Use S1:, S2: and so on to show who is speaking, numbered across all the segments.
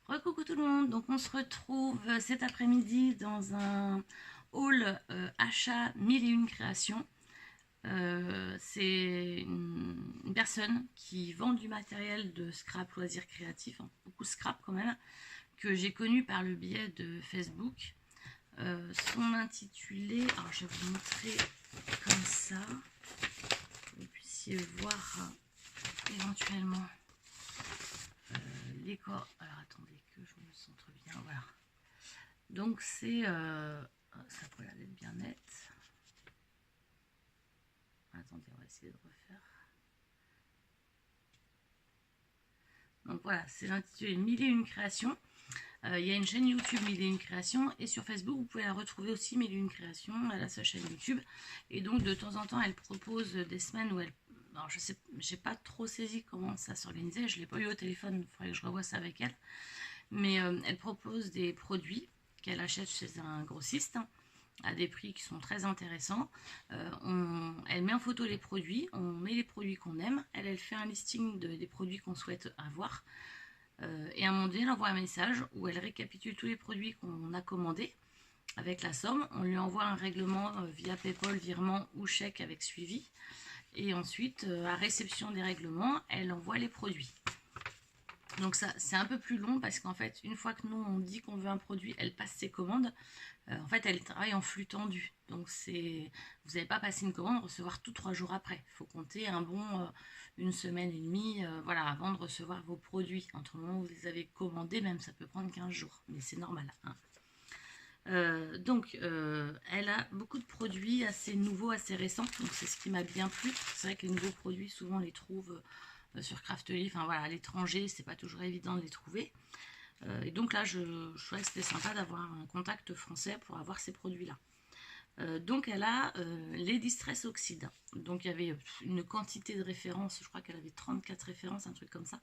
S1: Recoucou tout le monde, donc on se retrouve cet après-midi dans un hall achat 1001 créations. C'est une personne qui vend du matériel de scrap loisirs créatifs, hein, beaucoup scrap quand même, que j'ai connu par le biais de Facebook. Son intitulé, alors je vais vous montrer comme ça, que vous puissiez voir éventuellement les corps. Alors attendez que je me centre bien, voilà. Donc c'est, ça pourrait être bien net. Attendez, on va essayer de refaire. Donc voilà, c'est l'intitulé 1001 créations. Il y a une chaîne YouTube 1001 créations et sur Facebook vous pouvez la retrouver aussi 1001 créations. Elle a sa chaîne YouTube et donc de temps en temps elle propose des semaines où elle, alors je sais, j'ai pas trop saisi comment ça s'organisait, je l'ai pas eu au téléphone, il faudrait que je revoie ça avec elle, mais elle propose des produits qu'elle achète chez un grossiste à des prix qui sont très intéressants. Elle met en photo les produits, on met les produits qu'on aime, elle fait un listing des produits qu'on souhaite avoir. Et à un moment donné, elle envoie un message où elle récapitule tous les produits qu'on a commandés avec la somme. On lui envoie un règlement via PayPal, virement ou chèque avec suivi. Et ensuite, à réception des règlements, elle envoie les produits. Donc ça, c'est un peu plus long parce qu'en fait, une fois que nous, on dit qu'on veut un produit, elle passe ses commandes. En fait, elle travaille en flux tendu. Donc vous n'allez pas passer une commande, recevoir tout 3 jours après. Il faut compter un bon une semaine et demie voilà, avant de recevoir vos produits. Entre le moment où vous les avez commandés, même ça peut prendre 15 jours. Mais c'est normal. Hein. Elle a beaucoup de produits assez nouveaux, assez récents. Donc c'est ce qui m'a bien plu. C'est vrai que les nouveaux produits, souvent on les trouve sur Craftly. Enfin voilà, à l'étranger, c'est pas toujours évident de les trouver. Et donc là, je trouvais que c'était sympa d'avoir un contact français pour avoir ces produits-là. Donc elle a les Distress Oxide. Donc il y avait une quantité de références, je crois qu'elle avait 34 références, un truc comme ça.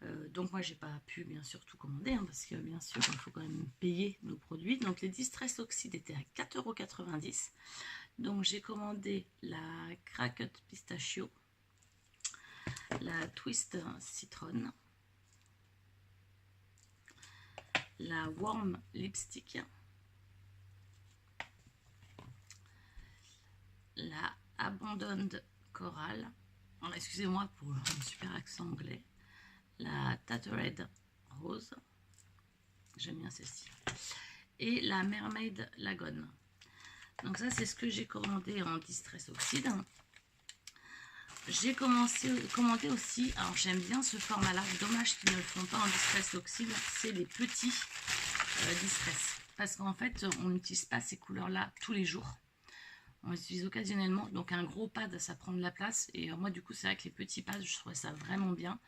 S1: Donc moi j'ai pas pu bien sûr tout commander, hein, parce que bien sûr il faut quand même payer nos produits. Donc les Distress Oxide étaient à 4,90 €. Donc j'ai commandé la Cracked Pistachio, la Twist Citron, la Warm Lipstick, la Abandoned Coral, excusez-moi pour un super accent anglais, la Tattered Rose, j'aime bien celle-ci, et la Mermaid Lagoon. Donc ça c'est ce que j'ai commandé en Distress Oxide. J'ai commandé aussi, alors j'aime bien ce format là, dommage qu'ils ne le font pas en Distress Oxide, c'est les petits Distress, parce qu'en fait on n'utilise pas ces couleurs là tous les jours. On les utilise occasionnellement, donc un gros pad ça prend de la place, et moi du coup c'est vrai que les petits pads je trouvais ça vraiment bien.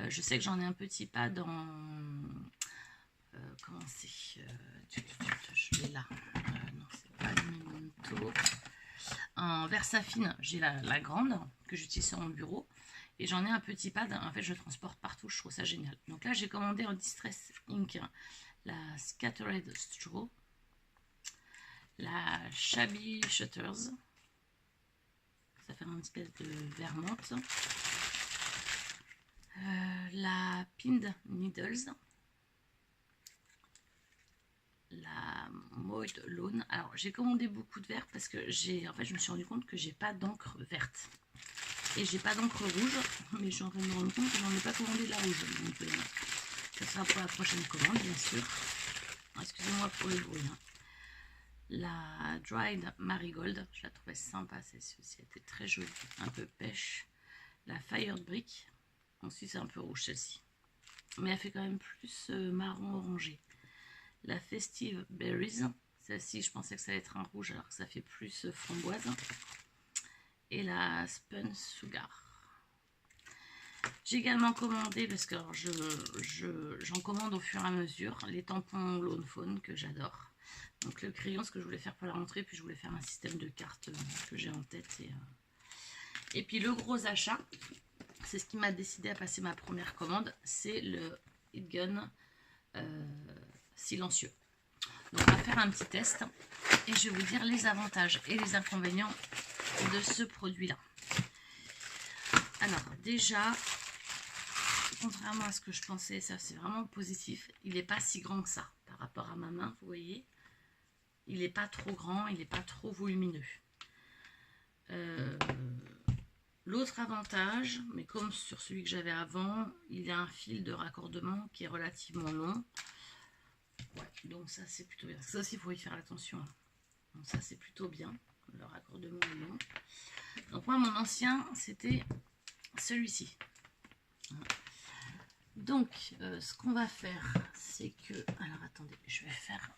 S1: Je sais que j'en ai un petit pad en comment c'est, je l'ai là, non c'est pas le Memento, en Versafine, j'ai la grande que j'utilise sur mon bureau, et j'en ai un petit pad, en fait je le transporte partout, je trouve ça génial. Donc là j'ai commandé en Distress Ink la Scattered Straw, la Shabby Shutters, ça fait une espèce de vermente, la Pinned Needles, la Maude Lawn. Alors j'ai commandé beaucoup de verts parce que en fait je me suis rendu compte que j'ai pas d'encre verte et j'ai pas d'encre rouge, mais je suis en train de me rendre compte que j'en ai pas commandé de la rouge, donc ça sera pour la prochaine commande bien sûr. Excusez-moi pour le bruit. Hein. La Dried Marigold, je la trouvais sympa, celle-ci elle était très jolie, un peu pêche. La Fired Brick, ensuite c'est un peu rouge celle-ci, mais elle fait quand même plus marron orangé. La Festive Berries, celle-ci je pensais que ça allait être un rouge alors que ça fait plus framboise. Et la Spun Sugar. J'ai également commandé, parce que j'en commande au fur et à mesure, les tampons Lawn Fawn que j'adore. Donc le crayon, ce que je voulais faire pour la rentrée, puis je voulais faire un système de cartes que j'ai en tête. Et puis le gros achat, c'est ce qui m'a décidé à passer ma première commande, c'est le Heat Gun silencieux. Donc on va faire un petit test et je vais vous dire les avantages et les inconvénients de ce produit là. Alors déjà contrairement à ce que je pensais, ça c'est vraiment positif, il n'est pas si grand que ça par rapport à ma main, vous voyez. Il n'est pas trop grand, il n'est pas trop volumineux. L'autre avantage, mais comme sur celui que j'avais avant, il a un fil de raccordement qui est relativement long. Ouais, donc ça c'est plutôt bien. Ça aussi il faut y faire attention. Donc ça c'est plutôt bien. Le raccordement est long. Donc moi mon ancien c'était celui-ci. Donc ce qu'on va faire c'est que... Alors attendez, je vais refaire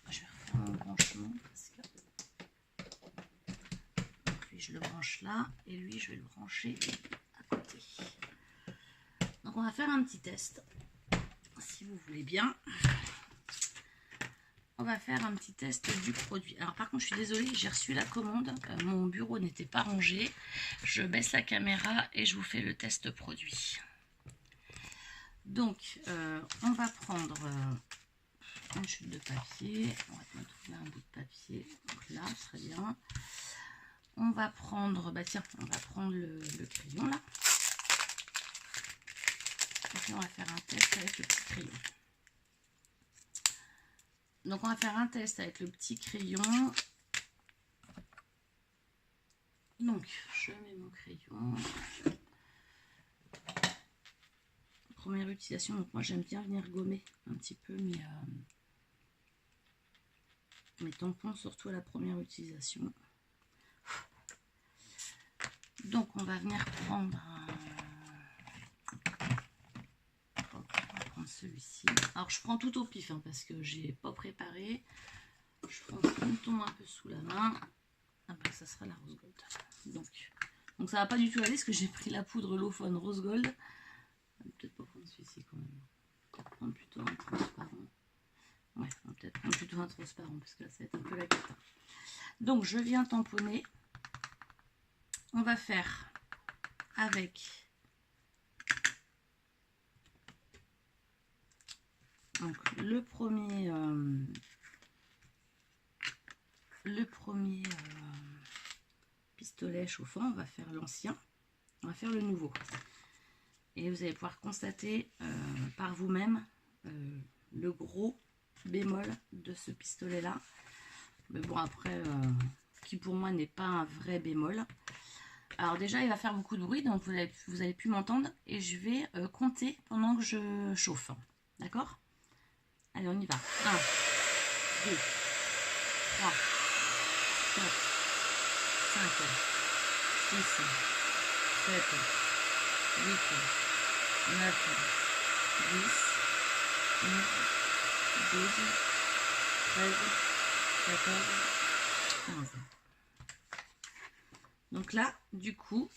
S1: mon branchement parce que... Lui je le branche là et lui je vais le brancher à côté. Donc on va faire un petit test si vous voulez bien. On va faire un petit test du produit. Alors par contre je suis désolée, j'ai reçu la commande, mon bureau n'était pas rangé. Je baisse la caméra et je vous fais le test produit. Donc on va prendre une chute de papier. On va trouver un bout de papier. Donc là, très bien. On va prendre, bah tiens, on va prendre le crayon là. Et puis on va faire un test avec le petit crayon. Donc on va faire un test avec le petit crayon. Donc je mets mon crayon. Première utilisation, donc moi j'aime bien venir gommer un petit peu mes tampons, surtout à la première utilisation. Donc on va venir prendre celui-ci. Alors je prends tout au pif hein, parce que j'ai pas préparé. Je prends ce bouton un peu sous la main. Après ça sera la rose gold. Donc ça va pas du tout aller parce que j'ai pris la poudre Lofone rose gold. Peut-être pas prendre celui-ci quand même. On va prendre plutôt un transparent. Ouais, on va peut-être prendre plutôt un transparent parce que là ça va être un peu la cata. Donc je viens tamponner. On va faire avec donc, le premier pistolet chauffant. On va faire l'ancien, on va faire le nouveau. Et vous allez pouvoir constater par vous-même le gros bémol de ce pistolet là. Mais bon après, qui pour moi n'est pas un vrai bémol. Alors déjà il va faire beaucoup de bruit, donc vous allez plus m'entendre. Et je vais compter pendant que je chauffe. D'accord? Allez on y va. 1, 2, 3, 4, 5, 6, 7, 8, 9, 10, 11, 12, 13, 14, 15. Donc là, du coup,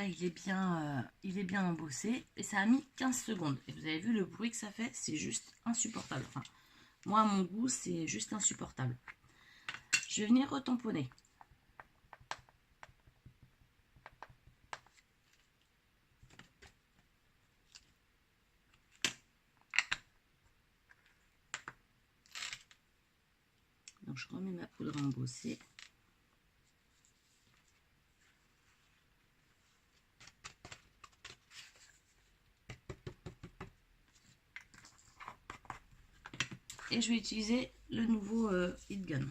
S1: il est bien embossé et ça a mis 15 secondes. Et vous avez vu le bruit que ça fait, c'est juste insupportable. Enfin, moi, à mon goût, c'est juste insupportable. Je vais venir retamponner. Donc je remets ma poudre à embosser. Et je vais utiliser le nouveau Heat Gun.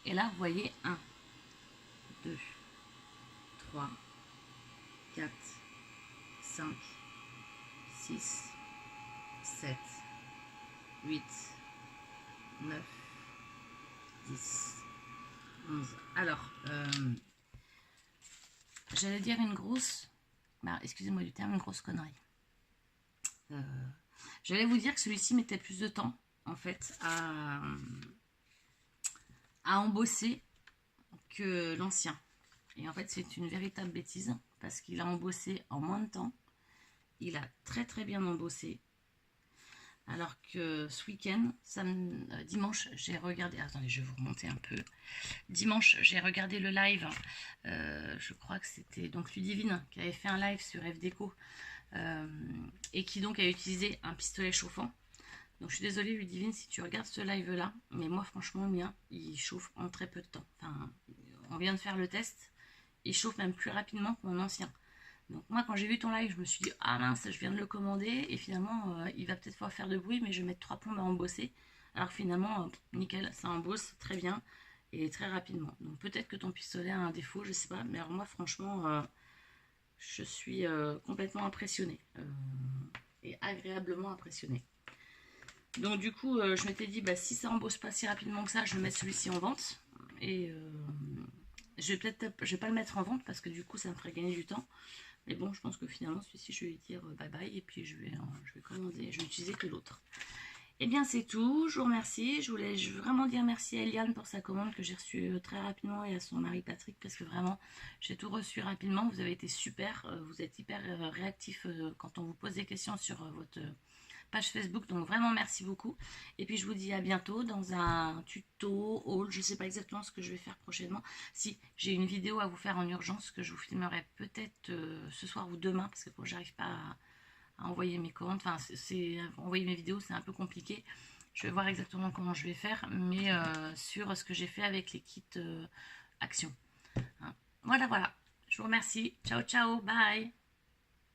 S1: Et là, vous voyez, 1, 2, 3, 4, 5, 6, 7, 8, 9, 10, 11. Alors, j'allais dire une grosse... Bah, excusez-moi du terme, une grosse connerie. J'allais vous dire que celui-ci mettait plus de temps, en fait, à embosser que l'ancien. Et en fait, c'est une véritable bêtise, parce qu'il a embossé en moins de temps. Il a très très bien embossé. Alors que ce week-end, dimanche, j'ai regardé... Attendez, je vais vous remonter un peu. Dimanche, j'ai regardé le live. Je crois que c'était donc Ludivine qui avait fait un live sur FDeco. Et qui donc a utilisé un pistolet chauffant. Donc je suis désolée Ludivine si tu regardes ce live là, mais moi franchement le mien il chauffe en très peu de temps. Enfin, on vient de faire le test il chauffe même plus rapidement que mon ancien. Donc moi quand j'ai vu ton live, je me suis dit ah mince, je viens de le commander et finalement il va peut-être pas faire de bruit, mais je vais mettre 3 plombes à embosser. Alors que finalement, nickel, ça embosse très bien et très rapidement. Donc peut-être que ton pistolet a un défaut, je sais pas, mais alors moi franchement, je suis complètement impressionnée et agréablement impressionnée. Donc du coup, je m'étais dit, bah, si ça embosse pas si rapidement que ça, je vais mettre celui-ci en vente. Et je vais pas le mettre en vente parce que du coup, ça me ferait gagner du temps. Mais bon, je pense que finalement, celui-ci, je vais lui dire bye bye et puis je vais commander, je vais utiliser que l'autre. Et bien c'est tout, je vous remercie. Je voulais vraiment dire merci à Eliane pour sa commande que j'ai reçue très rapidement et à son mari Patrick parce que vraiment j'ai tout reçu rapidement. Vous avez été super, vous êtes hyper réactifs quand on vous pose des questions sur votre page Facebook, donc vraiment merci beaucoup. Et puis je vous dis à bientôt dans un tuto, haul, je sais pas exactement ce que je vais faire prochainement. Si j'ai une vidéo à vous faire en urgence que je vous filmerai peut-être ce soir ou demain parce que bon, j'arrive pas à envoyer mes commandes, enfin envoyer mes vidéos c'est un peu compliqué. Je vais voir exactement comment je vais faire, mais sur ce que j'ai fait avec les kits Action. Hein. Voilà, voilà. Je vous remercie. Ciao, ciao, bye.